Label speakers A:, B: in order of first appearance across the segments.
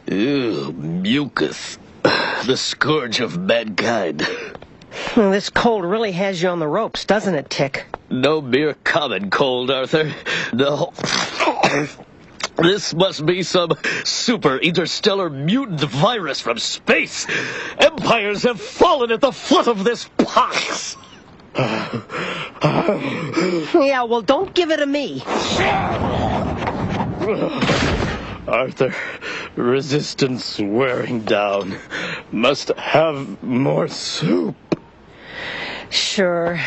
A: Ew, mucus. The scourge of mankind.
B: Well, this cold really has you on the ropes, doesn't it, Tick?
A: No mere common cold, Arthur. No. This must be some super interstellar mutant virus from space. Empires have fallen at the foot of this pox.
B: Yeah, well, don't give it to me.
A: Arthur, resistance wearing down. Must have more soup.
B: Sure.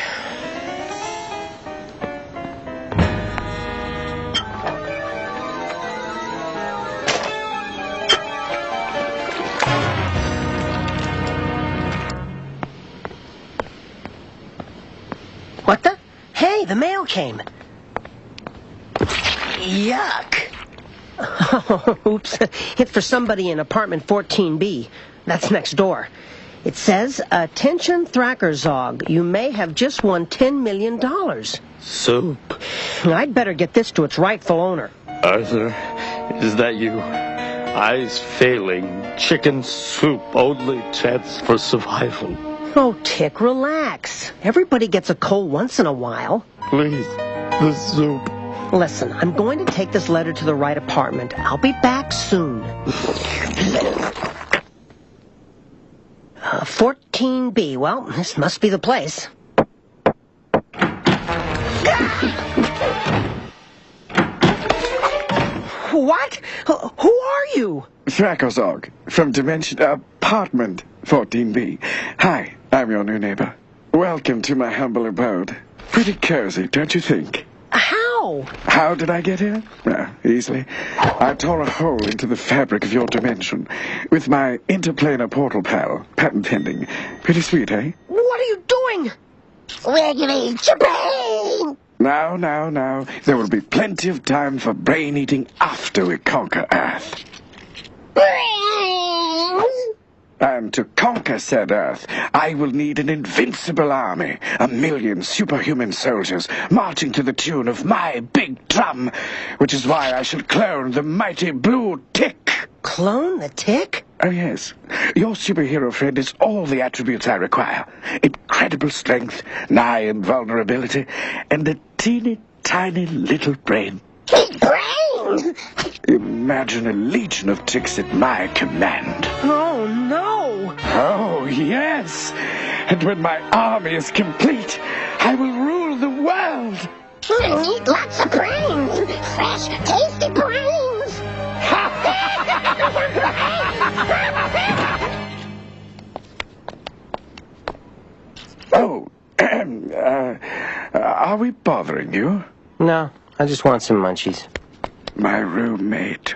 B: What the? Hey, the mail came. Yuck. Oh, oops. It's for somebody in apartment 14B. That's next door. It says, "Attention Thrakkerzog, you may have just won $10 million.
A: Soup.
B: I'd better get this to its rightful owner.
A: Arthur, is that you? Eyes failing. Chicken soup. Only chance for survival.
B: Oh, Tick, relax. Everybody gets a cold once in a while.
A: Please, the soup.
B: Listen, I'm going to take this letter to the right apartment. I'll be back soon. 14B. Well, this must be the place. What? Who are you?
C: Thrakkerzog, from Dimension Apartment 14B. Hi, I'm your new neighbor. Welcome to my humble abode. Pretty cozy, don't you think?
B: How?
C: How did I get here? Easily. I tore a hole into the fabric of your dimension with my interplanar portal pal, patent pending. Pretty sweet, eh?
B: What are you doing?
D: We're gonna eat your brain!
C: Now. There will be plenty of time for brain eating after we conquer Earth.
D: Brains!
C: And to conquer said Earth, I will need an invincible army, 1,000,000 superhuman soldiers, marching to the tune of my big drum, which is why I shall clone the mighty blue Tick.
B: Clone the Tick?
C: Oh, yes. Your superhero friend is all the attributes I require. Incredible strength, nigh invulnerability, and a teeny tiny little brain.
D: Eat brains!
C: Imagine a legion of Ticks at my command.
B: Oh, no!
C: Oh, yes! And when my army is complete, I will rule the world!
D: And eat lots of brains! Fresh, tasty brains!
C: Oh, are we bothering you?
B: No, I just want some munchies.
C: My roommate.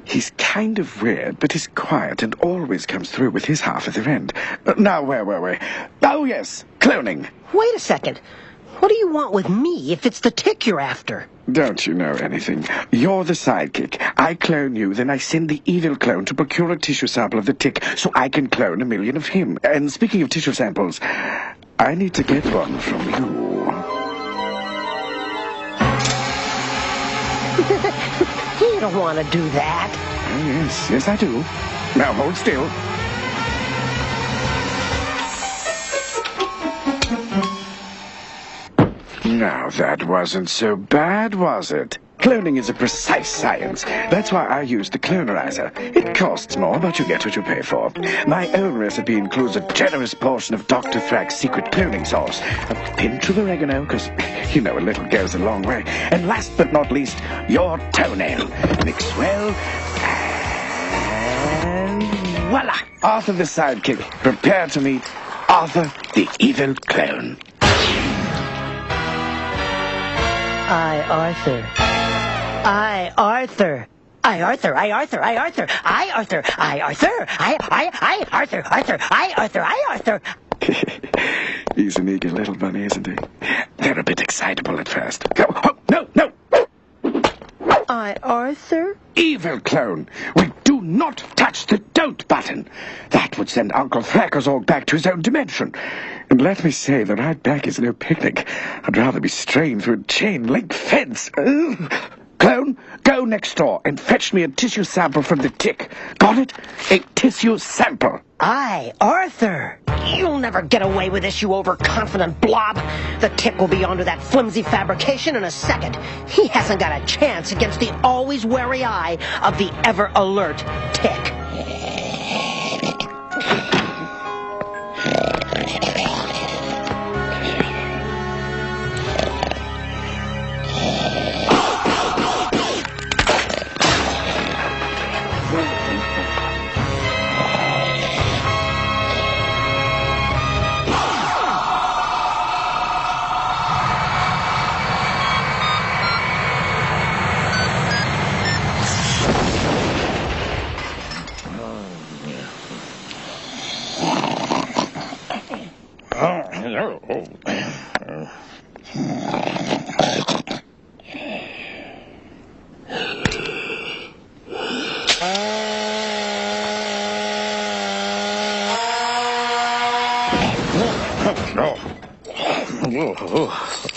C: He's kind of weird, but he's quiet and always comes through with his half at the end. Now, where were we? Oh, yes, cloning.
B: Wait a second. What do you want with me if it's the Tick you're after?
C: Don't you know anything? You're the sidekick. I clone you, then I send the evil clone to procure a tissue sample of the Tick so I can clone 1,000,000 of him. And speaking of tissue samples, I need to get one from you.
B: You don't want to do that.
C: Oh, yes, I do. Now hold still. Now that wasn't so bad, was it? Cloning is a precise science. That's why I use the clonerizer. It costs more, but you get what you pay for. My own recipe includes a generous portion of Dr. Thrak's secret cloning sauce, a pinch of oregano, because, you know, a little goes a long way, and last but not least, your toenail. Mix well, and voila! Arthur the sidekick. Prepare to meet Arthur the evil clone.
B: I, Arthur. I, Arthur. I, Arthur. I, Arthur. I, Arthur. I, Arthur. I, Arthur. I, Arthur. Arthur. I, Arthur. I, Arthur.
C: He's an eager little bunny, isn't he? They're a bit excitable at first. Oh, no!
B: I, Arthur.
C: Evil clone. We do Do not touch the don't button. That would send Uncle Thackerzorg back to his own dimension. And let me say, the ride back is no picnic. I'd rather be strained through a chain-link fence. Ugh. Clone, go next door and fetch me a tissue sample from the tick. Got it? A tissue sample.
B: Aye, Arthur. You'll never get away with this, you overconfident blob. The tick will be onto that flimsy fabrication in a second. He hasn't got a chance against the always wary eye of the ever-alert tick.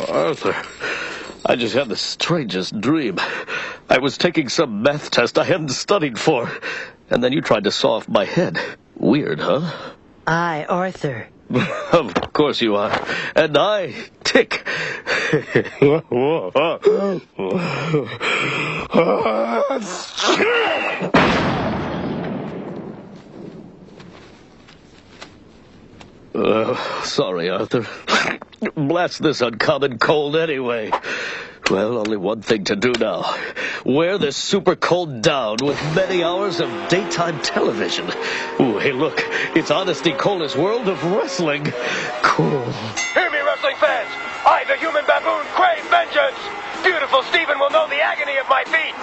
A: Arthur, I just had the strangest dream. I was taking some math test I hadn't studied for, and then you tried to saw off my head. Weird, huh?
B: Aye, Arthur.
A: Of course you are. And I, Tick. Sorry, Arthur. Blast this uncommon cold anyway. Well, only one thing to do now. Wear this super cold down with many hours of daytime television. Ooh, hey, look. It's Honesty Cole's World of Wrestling. Cool.
E: Hear me, wrestling fans. I, the human baboon, crave vengeance. Beautiful Stephen will know the agony of my feet.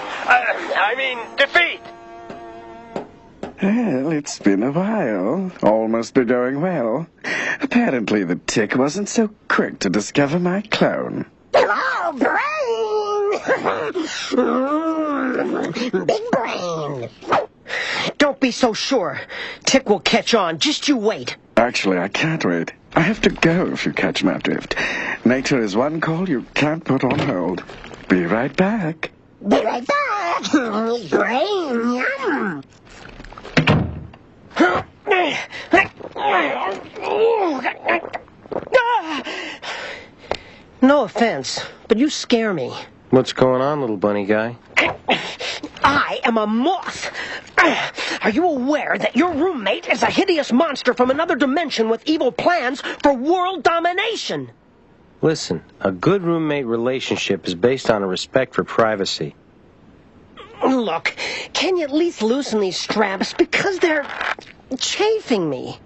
E: Defeat.
C: Well, it's been a while. All must be going well. Apparently the tick wasn't so quick to discover my clone.
D: Hello, brain! Big brain.
B: Don't be so sure. Tick will catch on. Just you wait.
C: Actually, I can't wait. I have to go, if you catch my drift. Nature is one call you can't put on hold. Be right back.
D: Be right back. Brain, yum.
B: No offense, but you scare me.
F: What's going on, little bunny guy?
B: I am a moth. Are you aware that your roommate is a hideous monster from another dimension with evil plans for world domination?
F: Listen, a good roommate relationship is based on a respect for privacy.
B: Look, can you at least loosen these straps because they're chafing me?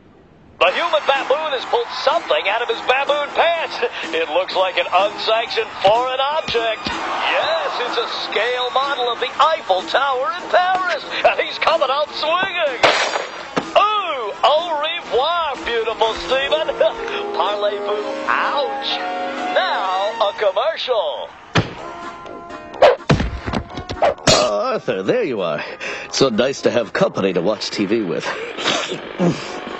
A: The human baboon has pulled something out of his baboon pants. It looks like an unsanctioned foreign object. Yes, it's a scale model of the Eiffel Tower in Paris, and he's coming out swinging. Ooh, au revoir, beautiful Stephen. Parlez-vous, ouch. Now, a commercial. Arthur, there you are. It's so nice to have company to watch TV with.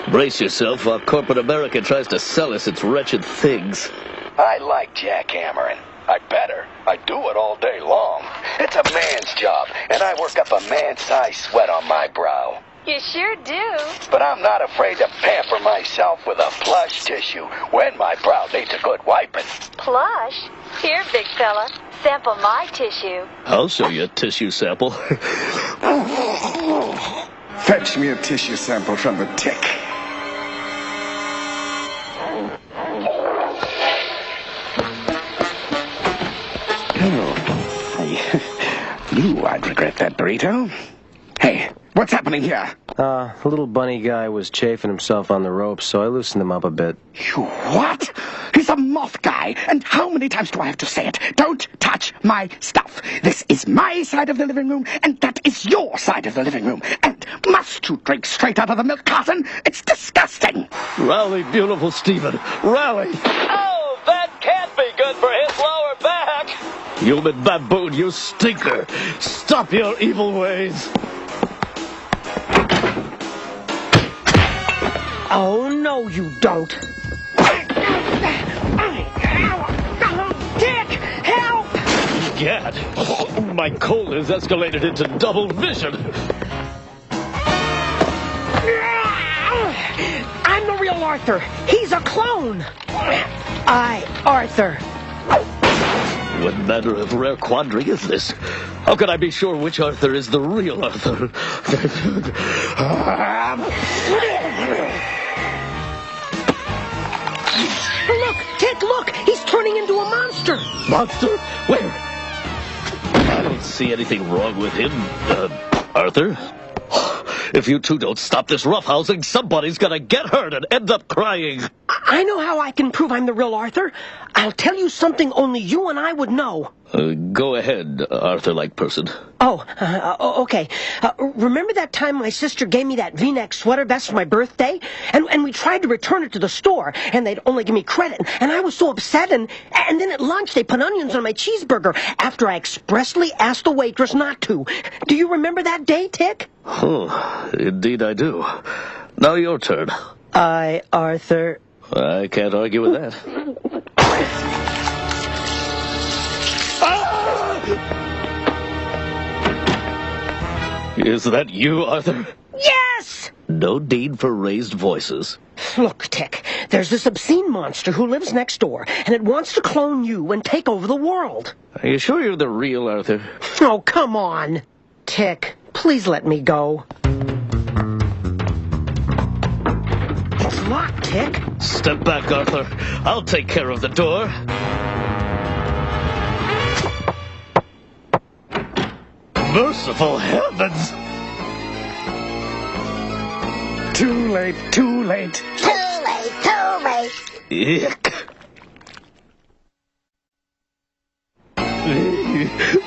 A: Brace yourself while corporate America tries to sell us its wretched things.
E: I like jackhammering. I better. I do it all day long. It's a man's job, and I work up a man-sized sweat on my brow.
G: You sure do.
E: But I'm not afraid to pamper myself with a plush tissue when my brow needs a good wiping.
G: Plush? Here, big fella. Sample my tissue.
A: I'll show you a tissue sample.
C: Fetch me a tissue sample from the tick. Oh, I knew I'd regret that burrito. Hey, what's happening here?
F: The little bunny guy was chafing himself on the ropes, so I loosened him up a bit.
C: You what? He's a moth guy, and how many times do I have to say it? Don't touch my stuff. This is my side of the living room, and that is your side of the living room. And must you drink straight out of the milk carton? It's disgusting.
A: Rally, beautiful Stephen. Rally. Oh, that can't be good for his lower back. Human baboon, you stinker. Stop your evil ways.
B: Oh, no, you don't. Dick, help!
A: Gad, my cold has escalated into double vision.
B: I'm the real Arthur. He's a clone. Arthur.
A: What manner of rare quandary is this? How can I be sure which Arthur is the real Arthur?
B: Look, Dick, look! He's turning into a monster!
A: Monster? Where? I don't see anything wrong with him, Arthur. If you two don't stop this roughhousing, somebody's gonna get hurt and end up crying.
B: I know how I can prove I'm the real Arthur. I'll tell you something only you and I would know.
A: Go ahead, Arthur-like person.
B: Okay. Remember that time my sister gave me that V-neck sweater vest for my birthday? And we tried to return it to the store, and they'd only give me credit. And I was so upset, and then at lunch they put onions on my cheeseburger after I expressly asked the waitress not to. Do you remember that day, Tick?
A: Oh, indeed I do. Now your turn.
B: Arthur.
A: I can't argue with that. Is that you, Arthur?
B: Yes!
A: No need for raised voices.
B: Look, Tick, there's this obscene monster who lives next door, and it wants to clone you and take over the world.
A: Are you sure you're the real Arthur?
B: Oh, come on. Tick, please let me go. It's locked, Tick.
A: Step back, Arthur. I'll take care of the door. Merciful heavens!
C: Too late, too late.
D: Too late, too late.
A: Ick.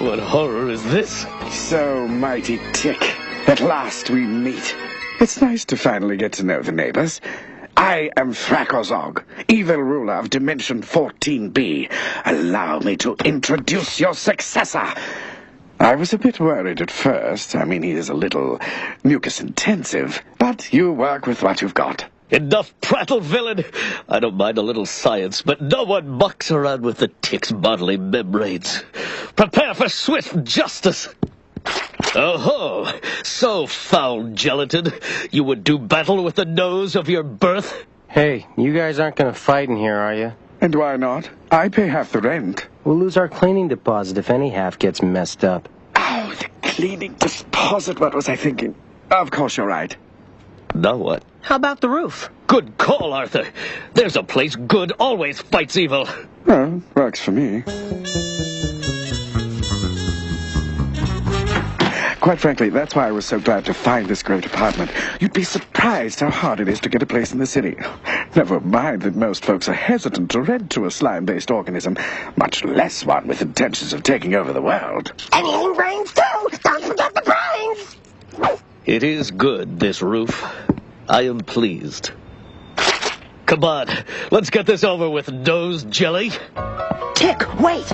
A: What horror is this?
C: So, mighty Tick, at last we meet. It's nice to finally get to know the neighbors. I am Thrakozog, evil ruler of Dimension 14B. Allow me to introduce your successor. I was a bit worried at first. I mean, he is a little mucus-intensive, but you work with what you've got.
A: Enough prattle, villain! I don't mind a little science, but no one mucks around with the Tick's bodily membranes. Prepare for swift justice! Oh-ho! So, foul gelatin, you would do battle with the nose of your birth?
F: Hey, you guys aren't going to fight in here, are you?
C: And why not? I pay half the rent.
F: We'll lose our cleaning deposit if any half gets messed up.
C: Oh, the cleaning deposit. What was I thinking? Of course you're right.
A: Now what?
B: How about the roof?
A: Good call, Arthur. There's a place good always fights evil.
C: Well, works for me. Quite frankly, that's why I was so glad to find this great apartment. You'd be surprised how hard it is to get a place in the city. Never mind that most folks are hesitant to rent to a slime-based organism, much less one with intentions of taking over the world.
D: And eating brains too. Don't forget the brains.
A: It is good, this roof. I am pleased. Come on, let's get this over with, nose jelly.
B: Tick, wait!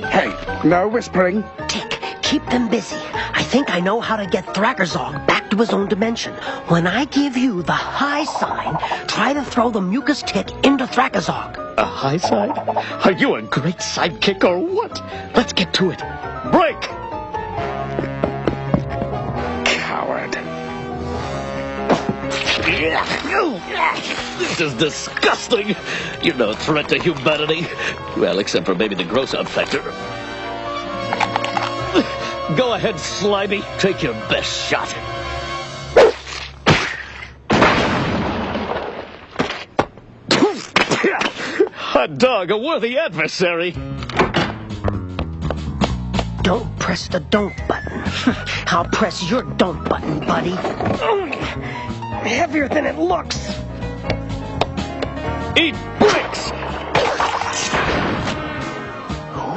C: Hey, no whispering.
B: Tick, keep them busy. I think I know how to get Thrakerzog back to his own dimension. When I give you the high sign, try to throw the mucus tick into Thrakerzog.
A: A high side? Are you a great sidekick or what? Let's get to it. Break!
C: Coward.
A: This is disgusting. You're no threat to humanity. Well, except for maybe the gross-out factor. Go ahead, Slimy. Take your best shot. Hot dog, a worthy adversary.
B: Don't press the don't button. I'll press your don't button, buddy. Heavier than it looks.
A: Eat bricks!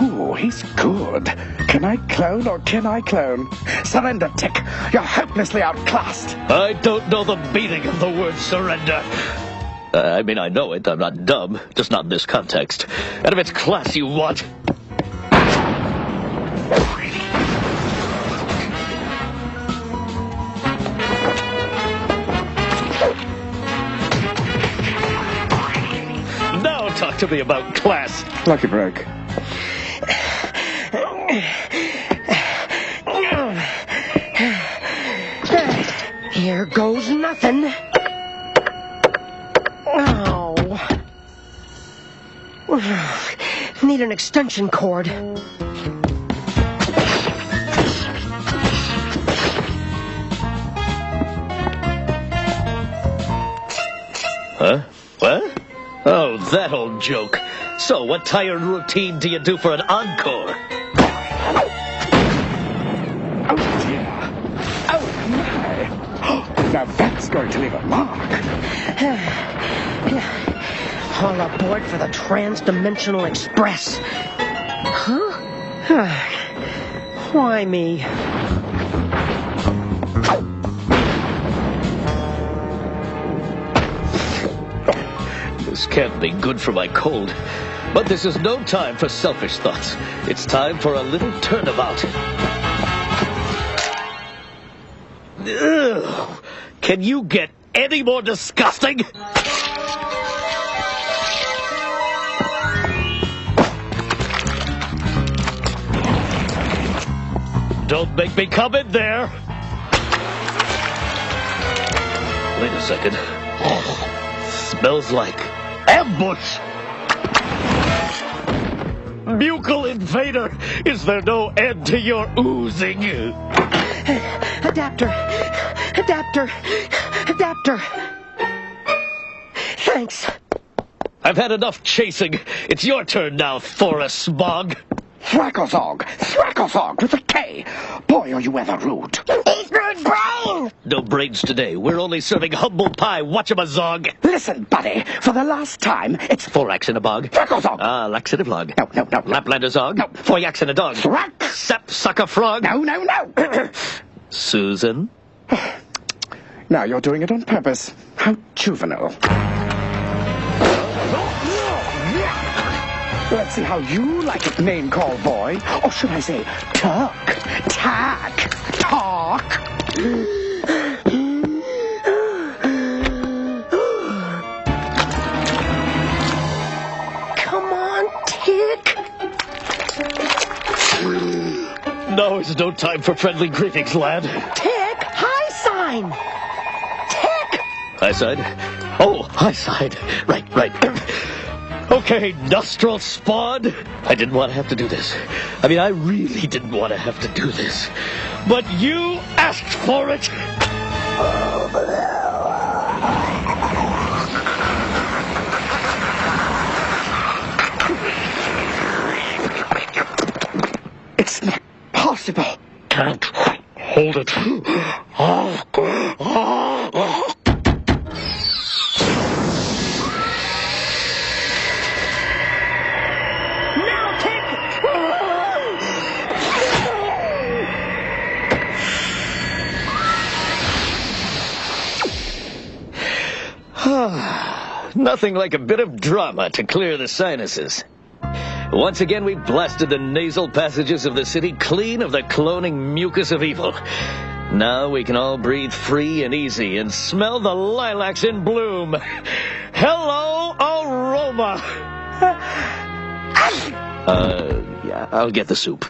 C: Ooh, he's good. Can I clone or can I clone? Surrender, Tick. You're hopelessly outclassed.
A: I don't know the meaning of the word surrender. I mean, I know it. I'm not dumb. Just not in this context. And if it's class you want... to me about class.
C: Lucky break.
B: Here goes nothing. Oh. Need an extension cord.
A: Huh? What? Oh, that old joke. So, what tired routine do you do for an encore?
C: Oh, dear. Oh, my. Now that's going to leave a mark.
B: All aboard for the Trans-Dimensional Express. Huh? Why me?
A: This can't be good for my cold. But this is no time for selfish thoughts. It's time for a little turnabout. Ugh. Can you get any more disgusting? Don't make me come in there. Wait a second. Smells like ambush. Mucal invader, is there no end to your oozing?
B: Adapter. Thanks.
A: I've had enough chasing. It's your turn now, Thoris Smog.
C: Thrakozog with a K. Boy, are you ever rude.
D: Eastward brain!
A: No brains today. We're only serving humble pie. Watchamazog.
C: Listen, buddy, for the last time, it's
A: Thorax in a bog.
C: Thrakozog.
A: Ah, Laxativlog.
C: No.
A: Laplanderzog.
C: No.
A: Foyax in a dog.
C: Thrax.
A: Sapsucker frog.
C: No.
A: Susan.
C: Now you're doing it on purpose. How juvenile. Let's see how you like it, name call boy. Or should I say, talk.
B: Come on, Tick.
A: Now is no time for friendly greetings, lad.
B: Tick, high sign. Tick.
A: High side? Oh, high side. Right. Okay, nostril spawn. I didn't want to have to do this. I mean, I really didn't want to have to do this. But you asked for it.
C: It's not possible.
A: Can't hold it.
B: Now, Tick.
A: Nothing like a bit of drama to clear the sinuses. Once again, we blasted the nasal passages of the city clean of the cloning mucus of evil. Now we can all breathe free and easy and smell the lilacs in bloom. Hello, aroma! Yeah, I'll get the soup.